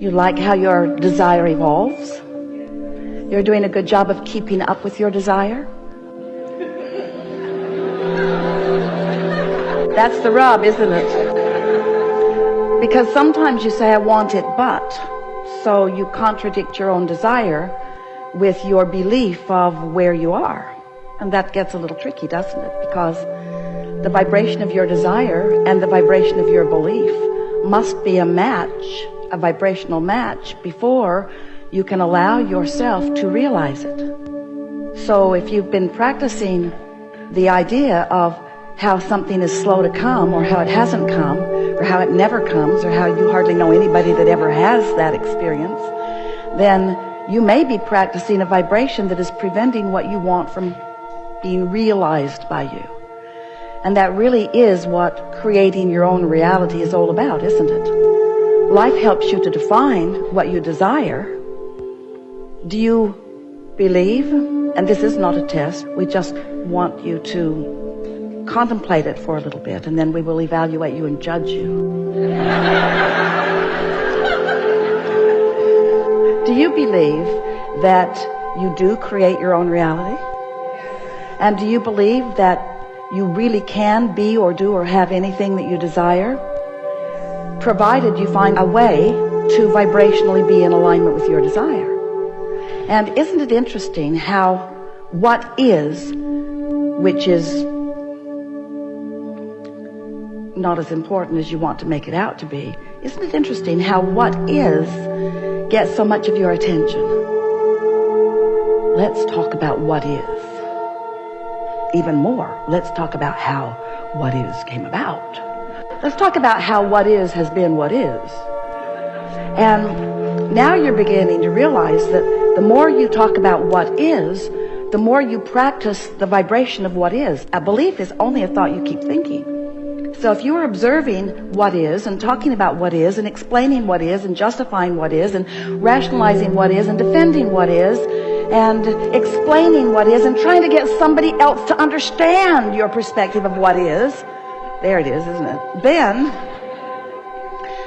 You like how your desire evolves? You're doing a good job of keeping up with your desire? That's the rub, isn't it? Because sometimes you say, I want it, but. So you contradict your own desire with your belief of where you are. And that gets a little tricky, doesn't it? Because the vibration of your desire and the vibration of your belief must be a match, a vibrational match, before you can allow yourself to realize it. So if you've been practicing the idea of how something is slow to come, or how it hasn't come, or how it never comes, or how you hardly know anybody that ever has that experience, then you may be practicing a vibration that is preventing what you want from being realized by you. And that really is what creating your own reality is all about, isn't it? Life helps you to define what you desire. Do you believe? And this is not a test. We just want you to contemplate it for a little bit, and then we will evaluate you and judge you. Do you believe that you do create your own reality? And do you believe that you really can be or do or have anything that you desire, provided you find a way to vibrationally be in alignment with your desire? And isn't it interesting how what is, which is not as important as you want to make it out to be, isn't it interesting how what is gets so much of your attention? Let's talk about what is. Even more, let's talk about how what is came about. Let's talk about how what is has been what is. And now you're beginning to realize that the more you talk about what is, the more you practice the vibration of what is. A belief is only a thought you keep thinking. So if you are observing what is and talking about what is and explaining what is and justifying what is and rationalizing what is and defending what is and explaining what is and trying to get somebody else to understand your perspective of what is, there it is, isn't it? Then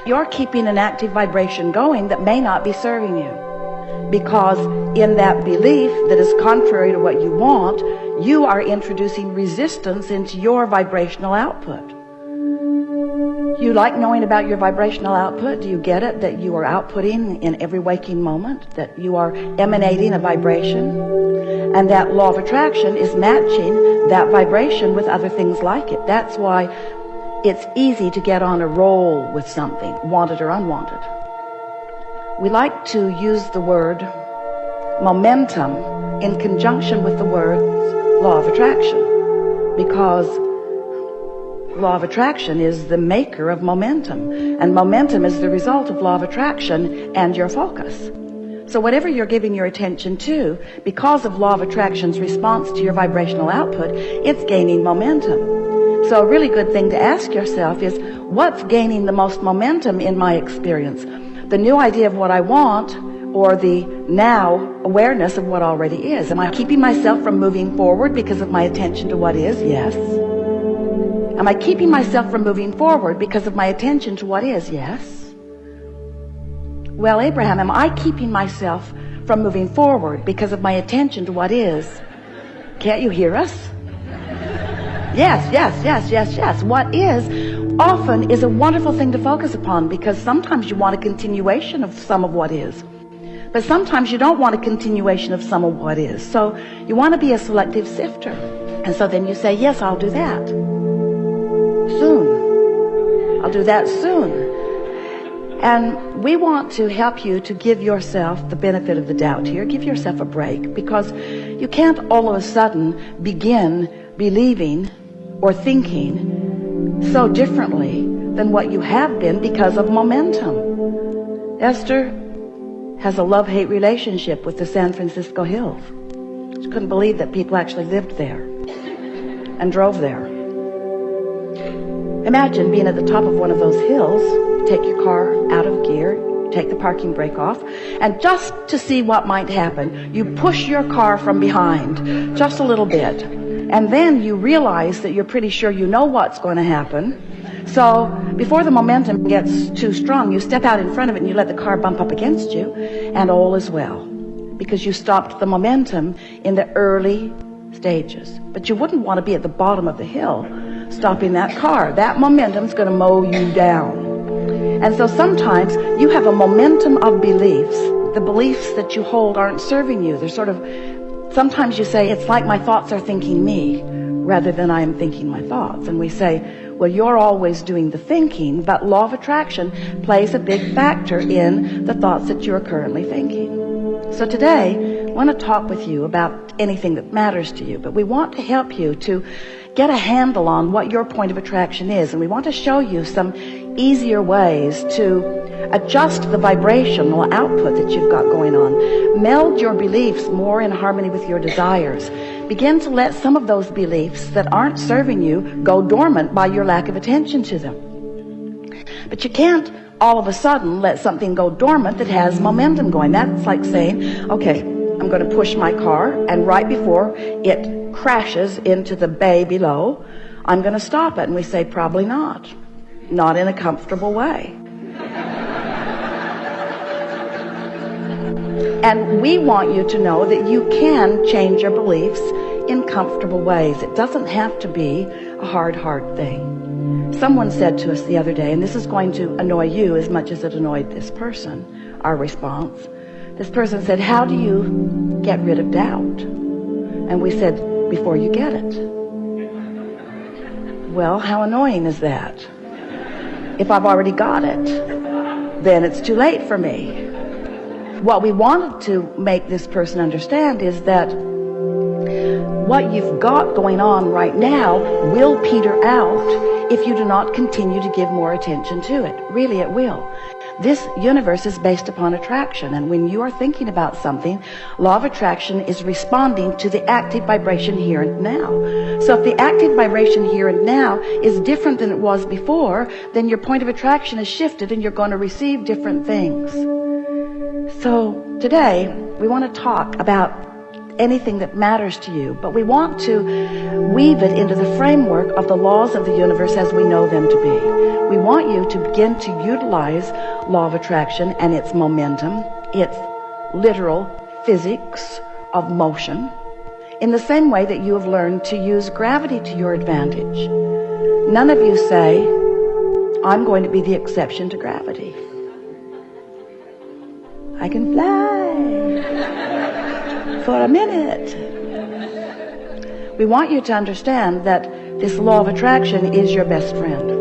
you're keeping an active vibration going that may not be serving you. Because in that belief that is contrary to what you want, you are introducing resistance into your vibrational output. You like knowing about your vibrational output? Do you get it? That you are outputting in every waking moment, that you are emanating a vibration, and that law of attraction is matching that vibration with other things like it. That's why it's easy to get on a roll with something, wanted or unwanted. We like to use the word momentum in conjunction with the words law of attraction, because law of attraction is the maker of momentum, and momentum is the result of law of attraction and your focus. So whatever you're giving your attention to, because of law of attraction's response to your vibrational output, it's gaining momentum. So a really good thing to ask yourself is, what's gaining the most momentum in my experience? The new idea of what I want, or the now awareness of what already is? Am I keeping myself from moving forward because of my attention to what is? Yes. Am I keeping myself from moving forward because of my attention to what is? Yes. Well, Abraham, am I keeping myself from moving forward because of my attention to what is? Can't you hear us? Yes, yes, yes, yes, yes. What is often is a wonderful thing to focus upon, because sometimes you want a continuation of some of what is. But sometimes you don't want a continuation of some of what is. So you want to be a selective sifter. And so then you say, yes, I'll do that. Soon. I'll do that soon. And we want to help you to give yourself the benefit of the doubt here. Give yourself a break, because you can't all of a sudden begin believing or thinking so differently than what you have been because of momentum. Esther has a love-hate relationship with the San Francisco Hills. She couldn't believe that people actually lived there and drove there. Imagine being at the top of one of those hills. You take your car out of gear, take the parking brake off, and just to see what might happen, you push your car from behind just a little bit. And then you realize that you're pretty sure you know what's going to happen. So before the momentum gets too strong, you step out in front of it and you let the car bump up against you, and all is well, because you stopped the momentum in the early stages. But you wouldn't want to be at the bottom of the hill stopping that car. That momentum's going to mow you down. And so sometimes you have a momentum of beliefs. The beliefs that you hold aren't serving you. They're sort of, sometimes you say, it's like my thoughts are thinking me rather than I am thinking my thoughts. And we say, well, you're always doing the thinking, but law of attraction plays a big factor in the thoughts that you're currently thinking. So today, I want to talk with you about anything that matters to you, but we want to help you to get a handle on what your point of attraction is, and we want to show you some easier ways to adjust the vibrational output that you've got going on. Meld your beliefs more in harmony with your desires. Begin to let some of those beliefs that aren't serving you go dormant by your lack of attention to them. But you can't all of a sudden let something go dormant that has momentum going. That's like saying, okay, I'm going to push my car, and right before it crashes into the bay below, I'm going to stop it. And we say, probably not. Not in a comfortable way. And we want you to know that you can change your beliefs in comfortable ways. It doesn't have to be a hard thing. Someone said to us the other day, and this is going to annoy you as much as it annoyed this person, our response. This person said, how do you get rid of doubt? And we said, before you get it. Well, how annoying is that? If I've already got it, then it's too late for me. What we wanted to make this person understand is that what you've got going on right now will peter out if you do not continue to give more attention to it. Really, it will. This universe is based upon attraction, and when you are thinking about something, law of attraction is responding to the active vibration here and now. So if the active vibration here and now is different than it was before, then your point of attraction is shifted and you're going to receive different things. So today, we want to talk about anything that matters to you, but we want to weave it into the framework of the laws of the universe as we know them to be. We want you to begin to utilize law of attraction and its momentum, its literal physics of motion, in the same way that you have learned to use gravity to your advantage. None of you say, I'm going to be the exception to gravity. I can fly for a minute. We want you to understand that this law of attraction is your best friend.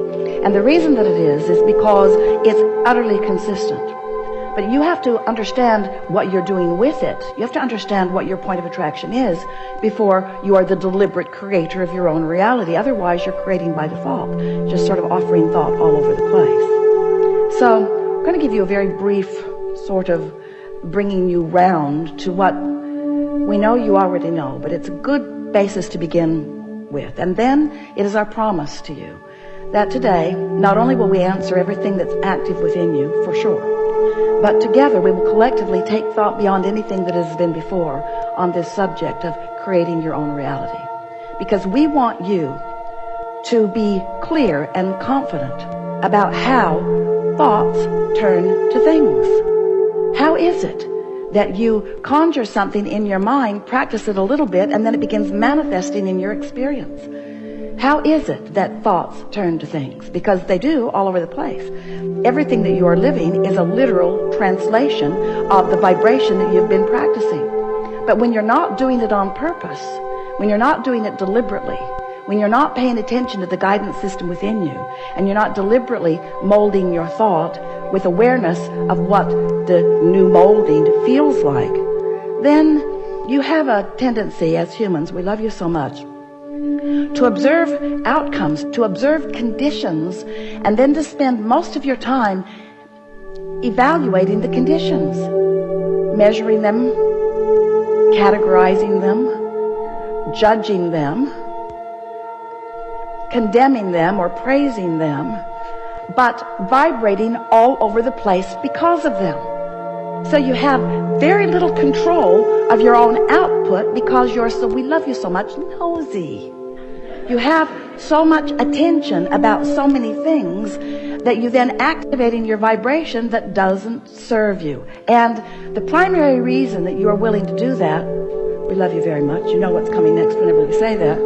And the reason that it is because it's utterly consistent. But you have to understand what you're doing with it. You have to understand what your point of attraction is before you are the deliberate creator of your own reality. Otherwise, you're creating by default, just sort of offering thought all over the place. So, I'm going to give you a very brief sort of bringing you round to what we know you already know, but it's a good basis to begin with. And then it is our promise to you that today, not only will we answer everything that's active within you, for sure, but together we will collectively take thought beyond anything that has been before on this subject of creating your own reality. Because we want you to be clear and confident about how thoughts turn to things. How is it that you conjure something in your mind, practice it a little bit, and then it begins manifesting in your experience? How is it that thoughts turn to things? Because they do all over the place. Everything that you are living is a literal translation of the vibration that you've been practicing. But when you're not doing it on purpose, when you're not doing it deliberately, when you're not paying attention to the guidance system within you, and you're not deliberately molding your thought with awareness of what the new molding feels like, then you have a tendency as humans, we love you so much, to observe outcomes, to observe conditions, and then to spend most of your time evaluating the conditions, measuring them, categorizing them, judging them, condemning them or praising them, but vibrating all over the place because of them. So you have very little control of your own output because you're so, we love you so much, nosy. You have so much attention about so many things that you then activate in your vibration that doesn't serve you. And the primary reason that you are willing to do that, we love you very much. You know what's coming next whenever we say that.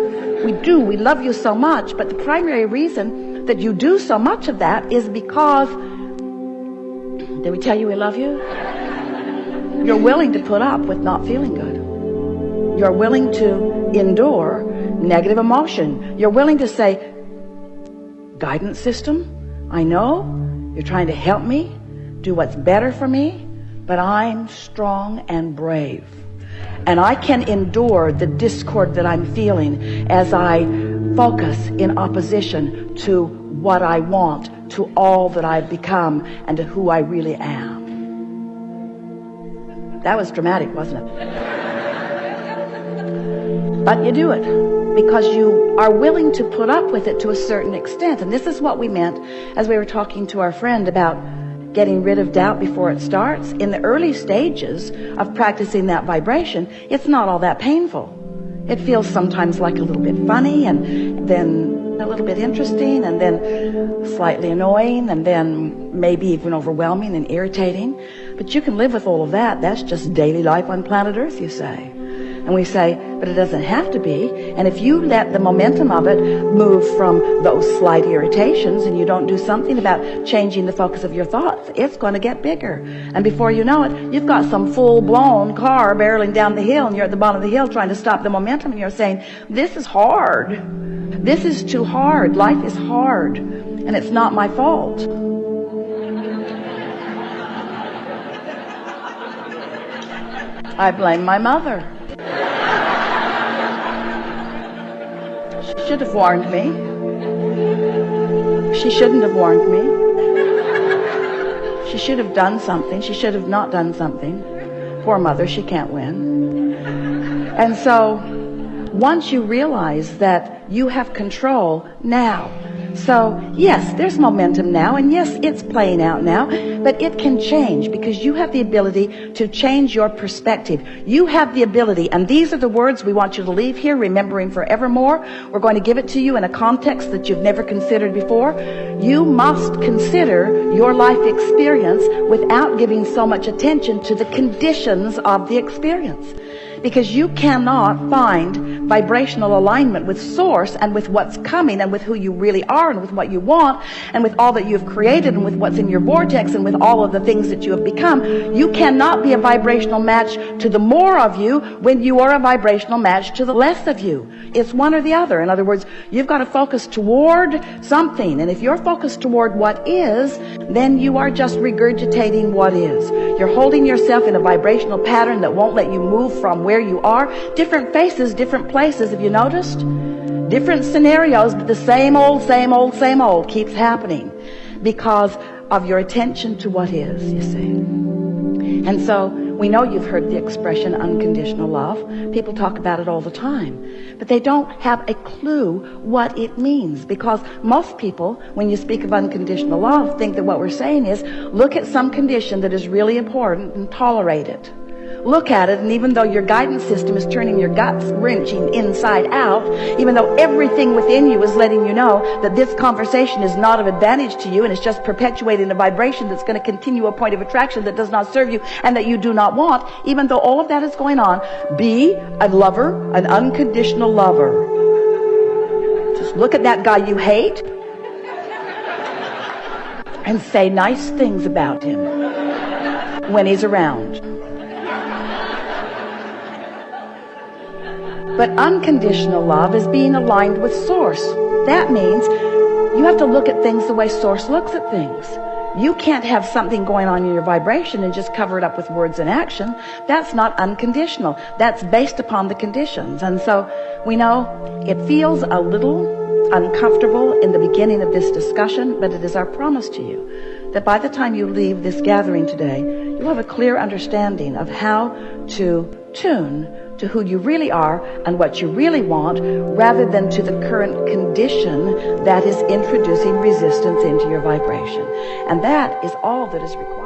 We do. We love you so much. But the primary reason that you do so much of that is because, did we tell you we love you? You're willing to put up with not feeling good. You're willing to endure negative emotion. You're willing to say, guidance system, I know you're trying to help me do what's better for me, but I'm strong and brave. And I can endure the discord that I'm feeling as I focus in opposition to what I want, to all that I've become, and to who I really am. That was dramatic, wasn't it? But you do it because you are willing to put up with it to a certain extent. And this is what we meant as we were talking to our friend about getting rid of doubt before it starts. In the early stages of practicing that vibration, it's not all that painful. It feels sometimes like a little bit funny, and then a little bit interesting, and then slightly annoying, and then maybe even overwhelming and irritating. But you can live with all of that. That's just daily life on planet Earth, you say. And we say, but it doesn't have to be. And if you let the momentum of it move from those slight irritations and you don't do something about changing the focus of your thoughts, it's going to get bigger. And before you know it, you've got some full-blown car barreling down the hill, and you're at the bottom of the hill trying to stop the momentum, and you're saying, this is hard. This is too hard. Life is hard. And it's not my fault. I blame my mother. She should have warned me. She shouldn't have warned me. She should have done something. She should have not done something. Poor mother, she can't win. And so, once you realize that you have control now, so yes, there's momentum now, and yes, it's playing out now, but it can change because you have the ability to change your perspective. You have the ability, and these are the words we want you to leave here remembering forevermore. We're going to give it to you in a context that you've never considered before. You must consider your life experience without giving so much attention to the conditions of the experience. Because you cannot find vibrational alignment with source and with what's coming and with who you really are and with what you want and with all that you've created and with what's in your vortex and with all of the things that you have become. You cannot be a vibrational match to the more of you when you are a vibrational match to the less of you. It's one or the other. In other words, you've got to focus toward something. And if you're focused toward what is, then you are just regurgitating what is. You're holding yourself in a vibrational pattern that won't let you move from where you are. Different faces, different places. Have you noticed? Different scenarios, but the same old keeps happening because of your attention to what is, you see. And so we know you've heard the expression unconditional love. People talk about it all the time, but they don't have a clue what it means, because most people, when you speak of unconditional love, think that what we're saying is look at some condition that is really important and tolerate it. Look at it, and even though your guidance system is turning your guts wrenching inside out, even though everything within you is letting you know that this conversation is not of advantage to you and it's just perpetuating a vibration that's going to continue a point of attraction that does not serve you and that you do not want, even though all of that is going on, be a lover, an unconditional lover. Just look at that guy you hate and say nice things about him when he's around. But unconditional love is being aligned with source. That means you have to look at things the way source looks at things. You can't have something going on in your vibration and just cover it up with words and action. That's not unconditional. That's based upon the conditions. And so we know it feels a little uncomfortable in the beginning of this discussion, but it is our promise to you that by the time you leave this gathering today, you'll have a clear understanding of how to tune to who you really are and what you really want, rather than to the current condition that is introducing resistance into your vibration. And that is all that is required.